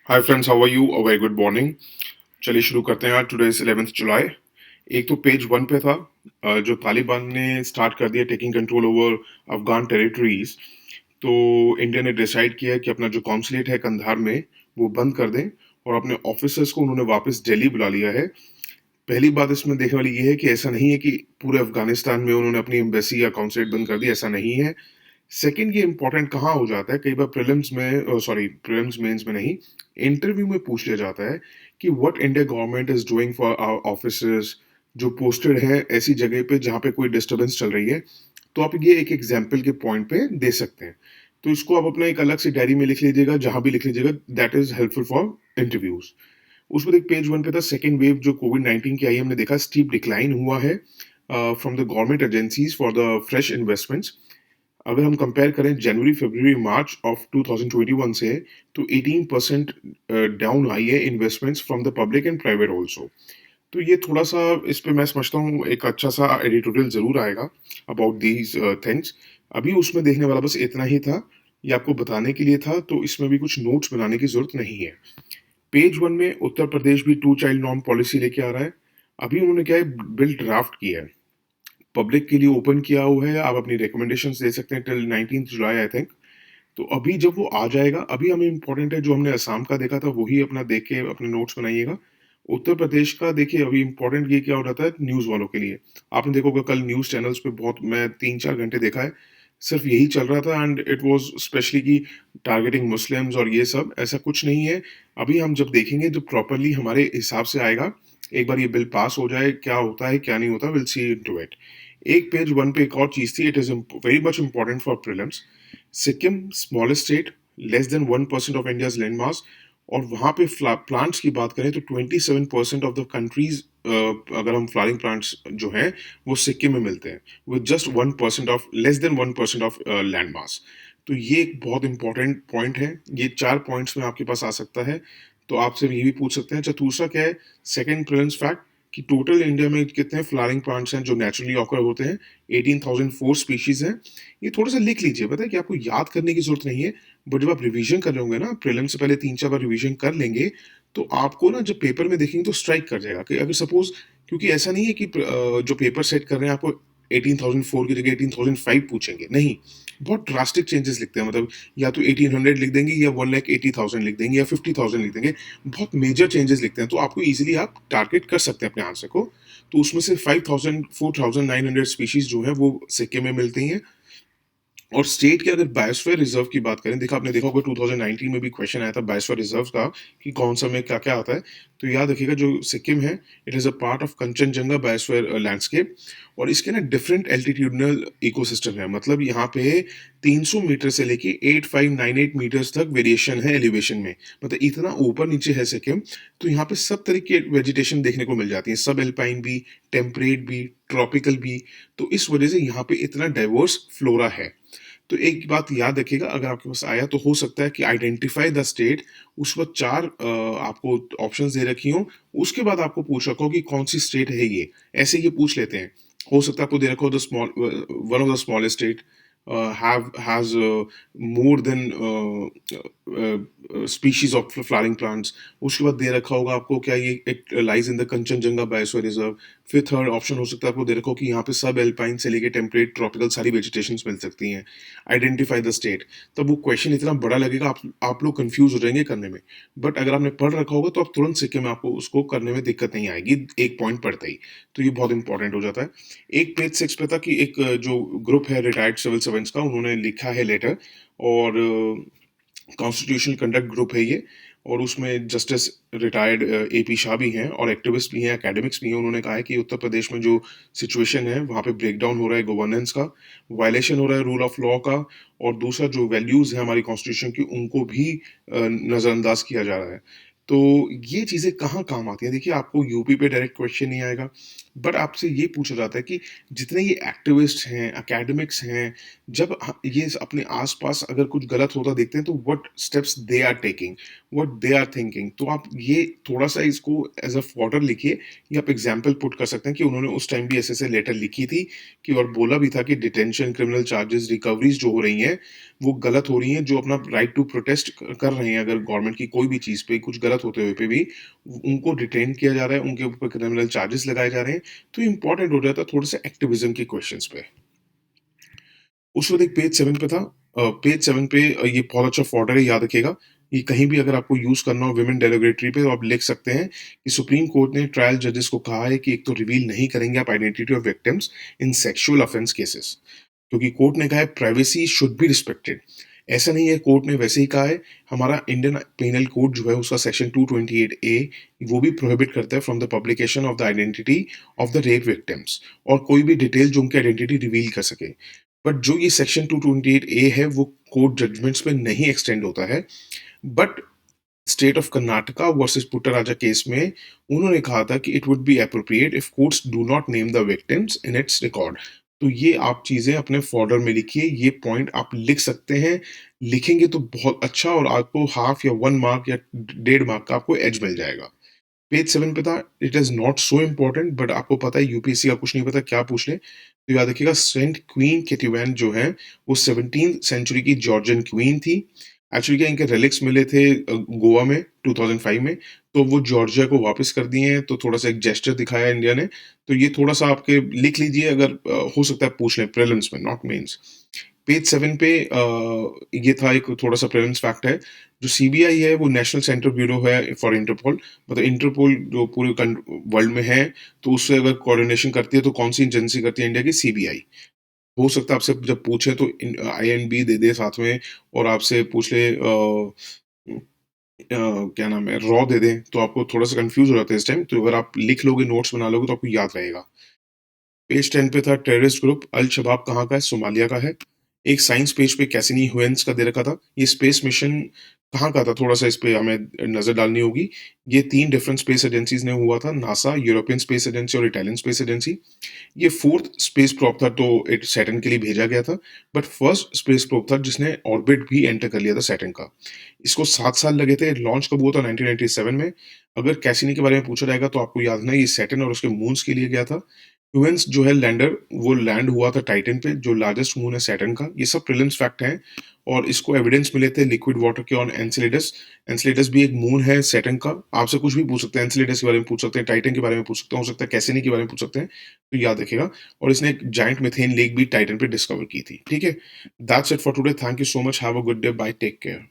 Hi friends, how are you? A very good morning. चलिए शुरू करते हैं। आज टुडे इज 11th जुलाई। एक तो पेज वन पे था, जो तालिबान ने स्टार्ट कर दिया taking control over Afghan territories. तो इंडिया ने डिसाइड किया है कि अपना जो कॉन्सुलेट है कंधार में वो बंद कर दें, और अपने ऑफिसर्स को उन्होंने वापस दिल्ली बुला लिया है। पहली बात इसमें देखने वाली ये है कि ऐसा नहीं है कि पूरे अफगानिस्तान में उन्होंने अपनी एम्बेसी या कॉन्सुलेट बंद कर दी, ऐसा नहीं है। सेकंड, ये इंपॉर्टेंट कहाँ हो जाता है, कई बार प्रीलिम्स में, सॉरी प्रीलिम्स मेंस में नहीं, इंटरव्यू में पूछ लिया जाता है कि what India government is doing for our officers जो पोस्टेड है ऐसी जगह पे जहाँ पे कोई डिस्टरबेंस चल रही है। तो आप ये एक एग्जाम्पल के पॉइंट पे दे सकते हैं। तो इसको आप अपना एक अलग से डायरी में लिख लीजिएगा, जहां भी लिख लीजिएगा, that is helpful for interviews. उसमें देख पेज वन पे था, सेकेंड वेव जो कोविड 19 की आई, हमने देखा स्टीप डिक्लाइन हुआ है from the government agencies for the fresh investments. अगर हम कंपेयर करें जनवरी फरवरी मार्च ऑफ 2021 से, तो 18% डाउन आई है investments from the public and private also. तो ये थोड़ा सा, इस पे मैं समझता हूँ एक अच्छा सा एडिटोरियल जरूर आएगा अबाउट दीज थिंग्स। अभी उसमें देखने वाला बस इतना ही था, ये आपको बताने के लिए था, तो इसमें भी कुछ नोट्स बनाने की जरूरत नहीं है। पेज वन में उत्तर प्रदेश भी टू चाइल्ड नॉर्म पॉलिसी लेके आ रहा है। अभी उन्होंने क्या है, बिल ड्राफ्ट किया है, पब्लिक के लिए ओपन किया हुआ है, आप अपनी रिकमेंडेशंस दे सकते हैं till 19th July I think. तो अभी जब वो आ जाएगा, अभी हमें इम्पोर्टेंट है जो हमने असम का देखा था वही अपना देख के अपने नोट्स बनाइएगा। उत्तर प्रदेश का देखिए, अभी इम्पोर्टेंट ये क्या हो रहा था न्यूज वालों के लिए। आपने देखा होगा कल न्यूज चैनल्स पे बहुत, मैं 3-4 घंटे देखा है, सिर्फ यही चल रहा था, एंड इट वाज स्पेशली की टारगेटिंग मुस्लिम्स और ये सब, ऐसा कुछ नहीं है। अभी हम जब देखेंगे, जब प्रॉपरली हमारे हिसाब से आएगा, एक बार ये बिल पास हो जाए, क्या होता है क्या नहीं होता, विल सी इनटू इट। एक पेज वन पे एक और चीज थी, it is very much important for prelims. Sikkim smallest state, less than 1% of India's land mass, और वहां पे प्लांट्स की बात करें तो 27% ऑफ द कंट्रीज, अगर हम फ्लावरिंग प्लांट्स जो हैं वो सिक्किम में मिलते हैं, with just 1% of, less than 1% of land mass. तो ये एक बहुत इंपॉर्टेंट पॉइंट है। ये 4 पॉइंट्स में आपके पास आ सकता है। तो आपसे ये भी पूछ सकते हैं। अच्छा, दूसरा क्या है, सेकेंड प्रिलिम्स फैक्ट, कि टोटल इंडिया में कितने फ्लावरिंग प्लांट्स हैं जो नेचुरली ऑकर होते हैं। 18,004 स्पीशीज हैं। ये थोड़ा सा लिख लीजिए, पता है कि आपको याद करने की जरूरत नहीं है, बट जब आप रिवीजन कर लोगे ना, प्रीलिम से पहले 3-4 बार रिवीजन कर लेंगे, तो आपको ना जब पेपर में देखेंगे तो स्ट्राइक कर जाएगा कि अगर सपोज, क्योंकि ऐसा नहीं है कि जो पेपर सेट कर रहे हैं आपको 18,004 की जगह 18,005 पूछेंगे, नहीं। बहुत ड्रास्टिक चेंजेस लिखते हैं, मतलब या तो 1800 लिख देंगे, या 1,80,000 लिख देंगे, या 50,000 लिख देंगे। बहुत मेजर चेंजेस लिखते हैं, तो आपको इजीली आप टारगेट कर सकते हैं अपने आंसर को। तो उसमें से 5,000 4,900 स्पीशीज जो है वो सिक्किम में मिलती हैं। और स्टेट के अगर बायोस्फीयर रिजर्व की बात करें, देखा आपने देखा होगा 2019 में भी क्वेश्चन आया था बायोस्फीयर रिजर्व का, कि कौन सा में क्या क्या आता है। तो याद रखिएगा, जो सिक्किम है, it is a part of Kanchenjunga biosphere landscape. और इसके ना डिफरेंट एल्टीट्यूडनल इकोसिस्टम है, मतलब यहाँ पे 300 मीटर से लेके 8598 मीटर्स तक वेरिएशन है एलिवेशन में, मतलब इतना ऊपर नीचे है सिक्किम। तो यहाँ पे सब तरह की वेजिटेशन देखने को मिल जाती है, सब एल्पाइन भी, टेम्परेट भी, ट्रॉपिकल भी। तो इस वजह से यहाँ पे इतना डाइवर्स फ्लोरा है। तो एक बात याद रखिएगा, अगर आपके पास आया तो हो सकता है कि आइडेंटिफाई द स्टेट, उस वक्त 4 आपको ऑप्शंस दे रखी हों, उसके बाद आपको पूछ रखा हो कि कौन सी स्टेट है ये, ऐसे ये पूछ लेते हैं। हो सकता है आपको दे रखा हो the small, one of the smallest state have has more than species of flowering plants। उसके बाद दे रखा होगा आपको क्या, ये एक lies in the Kanchenjunga biosphere reserve. फिर थर्ड ऑप्शन हो सकता है आपको दे रखा हो कि यहाँ पे सब एल्पाइन से लेके टेम्परेट ट्रॉपिकल सारी वेजिटेशन मिल सकती हैं। Identify the state. तब वो क्वेश्चन इतना बड़ा लगेगा, आप लोग कंफ्यूज हो जाएंगे करने में। बट अगर आपने पढ़ रखा होगा तो आप तुरंत सिक्के में, आपको उसको करने में दिक्कत नहीं आएगी एक पॉइंट पढ़ते ही। तो ये बहुत इंपॉर्टेंट हो जाता है। एक पेज 6 पे था कि एक जो ग्रुप है रिटायर्ड सिविल सर्वेंट्स का, उन्होंने लिखा है लेटर, और कॉन्स्टिट्यूशनल कंडक्ट ग्रुप है ये। और उसमें जस्टिस रिटायर्ड एपी शाह भी हैं, और एक्टिविस्ट भी हैं, एकेडमिक्स भी हैं। उन्होंने कहा है कि उत्तर प्रदेश में जो सिचुएशन है वहाँ पे ब्रेक डाउन हो रहा है गवर्नेंस का, वायलेशन हो रहा है रूल ऑफ लॉ का, और दूसरा जो वैल्यूज है हमारी कॉन्स्टिट्यूशन की, उनको भी नज़रअंदाज किया जा रहा है। तो ये चीज़ें कहाँ काम आती हैं? देखिए, आपको यूपी पे डायरेक्ट क्वेश्चन नहीं आएगा, बट आपसे ये पूछा जाता है कि जितने ये एक्टिविस्ट हैं, एकेडमिक्स हैं, जब ये अपने आस-पास अगर कुछ गलत होता देखते हैं, तो what steps they are taking, what they are thinking. तो आप ये थोड़ा-सा इसको एज़ अ फॉडर लिखिए, या आप एग्ज़ाम्पल पुट कर सकते हैं कि उन्होंने उस टाइम भी ऐसे-ऐसे लेटर लिखी थी कि और बोला भी था कि डिटेंशन, क्रिमिनल चार्जेस, रिकवरीज़ जो हो रही हैं, वो गलत हो रही हैं। जो अपना राइट टू प्रोटेस्ट कर रहे हैं, अगर गवर्नमेंट की कोई भी चीज़ पे कुछ गलत होते हुए पे भी, उनको डिटेन किया जा रहा है, उनके ऊपर क्रिमिनल चार्जेस लगाए जा रहे हैं, तो इम्पोर्टेंट हो जाता है थोड़े-से एक्टिविज़्म के क्वेश्चंस पे। उस वक़्त एक पेज 7 पे था। पेज 7 पे ये बहुत अच्छा फॉर्डर है, याद रखिएगा। ये कहीं भी अगर आपको यूज़ करना हो वुमेन डेरोगेटरी पे, तो आप लिख सकते हैं कि सुप्रीम कोर्ट ने ट्रायल जजेस को कहा है कि एक तो रिवील नहीं करेंगे आप identity of victims in sexual offence cases, क्योंकि कोर्ट ने कहा है प्राइवेसी शुड बी रिस्पेक्टेड। ऐसा नहीं है, कोर्ट ने वैसे ही कहा है। हमारा इंडियन पेनल कोड जो है उसका सेक्शन 228 ए वो भी प्रोहिबिट करता है from the publication of the identity of the rape victims, और कोई भी डिटेल जो उनकी आइडेंटिटी रिवील कर सके। बट जो ये सेक्शन 228 ए है वो कोर्ट जजमेंट्स पे नहीं एक्सटेंड होता है। But state of Karnataka versus Puttaraja case में उन्होंने कहा था कि it would be appropriate if courts do not name the victims in its record. तो ये आप चीजें अपने फॉर्डर में लिखिए, ये पॉइंट आप लिख सकते हैं। लिखेंगे तो बहुत अच्छा, और आपको हाफ या 1 मार्क या 1.5 मार्क का आपको एज मिल जाएगा। पेज 7 पे था, it is not so important, but आपको पता है यूपीएससी का कुछ नहीं पता क्या पूछ ले। तो याद रखिएगा, सेंट क्वीन केटीवन जो है वो 17th सेंचुरी की जॉर्जियन क्वीन थी। एक्चुअली क्या, इनके रिलिक्स मिले थे गोवा में 2005 में, तो वो जॉर्जिया को वापस कर दिए हैं। तो थोड़ा सा एक जेस्चर दिखाया इंडिया ने। तो ये थोड़ा सा आपके लिख लीजिए, अगर हो सकता है पूछ लें प्रीलिम्स में, नॉट मेंस। पेज 7 पे ये था, एक थोड़ा सा प्रेजेंस फैक्ट है। जो सीबीआई है वो नेशनल सेंटर ब्यूरो है फॉर इंटरपोल। मतलब इंटरपोल जो पूरे वर्ल्ड में है, तो उससे अगर कोऑर्डिनेशन करती है तो कौन सी एजेंसी करती है? इंडिया की सीबीआई। हो सकता है आपसे जब पूछे तो आईएनबी दे दे साथ में, और आपसे पूछ ले क्या नाम है, रॉ दे दें, तो आपको थोड़ा सा कंफ्यूज हो जाता है इस टाइम। तो अगर आप लिख लोगे, नोट्स बना लोगे, तो आपको याद रहेगा। पेज 10 पे था, टेररिस्ट ग्रुप अल शबाब कहाँ का है? सोमालिया का है। एक साइंस पेज पे कैसिनी हुएंस का दे रखा था। ये स्पेस मिशन कहाँ का था? थोड़ा सा इस पे हमें नजर डालनी होगी। ये 3 डिफरेंट स्पेस एजेंसीज ने हुआ था, नासा, यूरोपियन स्पेस एजेंसी और इटालियन स्पेस एजेंसी। ये फोर्थ स्पेस प्रोब था, तो इट सैटर्न के लिए भेजा गया था। बट फर्स्ट स्पेस प्रोब था जिसने ऑर्बिट भी एंटर कर लिया था सैटर्न का। इसको 7 साल लगे थे। लॉन्च कब हुआ था? 1997 में। अगर कैसिनी के बारे में पूछा जाएगा तो आपको याद रखना, ये सैटर्न और उसके मून्स के लिए गया था। ह्यूमेंस जो है लैंडर, वो लैंड हुआ था टाइटन पे, जो लार्जेस्ट मून है सैटर्न का। ये सब प्रीलिम्स फैक्ट हैं, और इसको एविडेंस मिले थे लिक्विड वाटर के ऑन एनसेलेडस। एनसेलेडस भी एक मून है सैटर्न का। आपसे कुछ भी पूछ सकते हैं, एनसेलेडस के बारे में पूछ सकते हैं, टाइटन के बारे में पूछ सकते हैं, हो सकता है कैसिनी के बारे में पूछ सकते हैं। तो याद रखिएगा। और इसने एक जाइंट मेथेन लेक भी टाइटन पे डिस्कवर की थी। ठीक है, that's it for today. Thank you so much, have a good day, bye, take care.